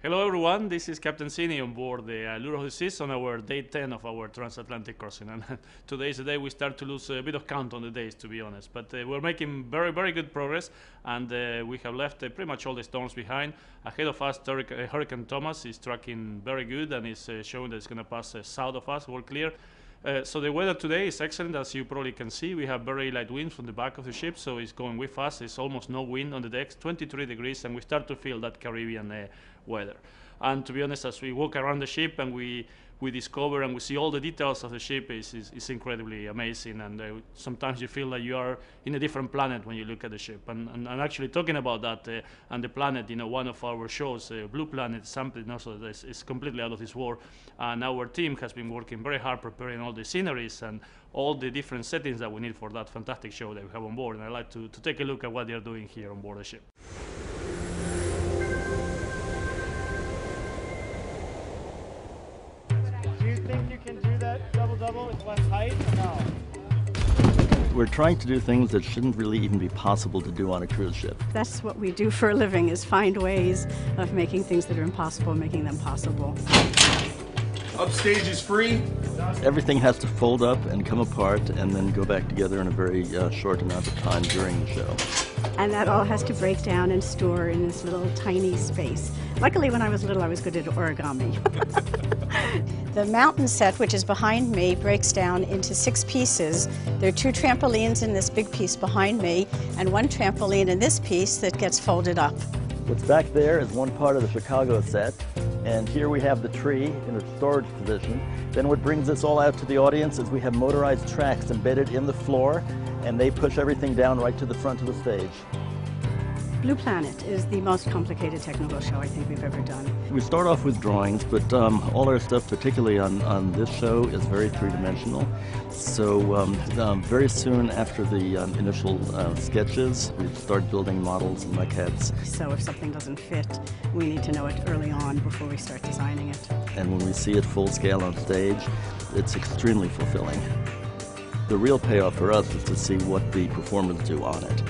Hello everyone, this is Captain Cini on board the Allure of the Seas on our day 10 of our transatlantic crossing. And today is the day we start to lose a bit of count on the days, to be honest. But we're making very good progress, and we have left pretty much all the storms behind. Ahead of us, Hurricane Thomas is tracking very good and is showing that it's going to pass south of us, all clear. So the weather today is excellent, as you probably can see. We have very light winds from the back of the ship, so it's going with us. It's almost no wind on the decks, 23 degrees, and we start to feel that Caribbean weather. And to be honest, as we walk around the ship and we discover and we see all the details of the ship, is incredibly amazing. And sometimes you feel like you are in a different planet when you look at the ship. And actually talking about that and the planet, one of our shows, Blue Planet, something also that is completely out of this world. And our team has been working very hard preparing all the sceneries and all the different settings that we need for that fantastic show that we have on board. And I'd like to take a look at what they're doing here on board the ship. Do you think you can do that double-double with less height or no? We're trying to do things that shouldn't really even be possible to do on a cruise ship. That's what we do for a living, is find ways of making things that are impossible, making them possible. Upstage is free. Everything has to fold up and come apart and then go back together in a very short amount of time during the show. And that all has to break down and store in this little tiny space. Luckily, when I was little, I was good at origami. The mountain set, which is behind me, breaks down into 6 pieces. There are 2 trampolines in this big piece behind me, and 1 trampoline in this piece that gets folded up. What's back there is one part of the Chicago set, and here we have the tree in a storage position. Then what brings this all out to the audience is we have motorized tracks embedded in the floor, and they push everything down right to the front of the stage. Blue Planet is the most complicated technical show I think we've ever done. We start off with drawings, but all our stuff, particularly on this show, is very three-dimensional. So very soon after the initial sketches, we start building models and maquettes. So if something doesn't fit, we need to know it early on before we start designing it. And when we see it full scale on stage, it's extremely fulfilling. The real payoff for us is to see what the performers do on it.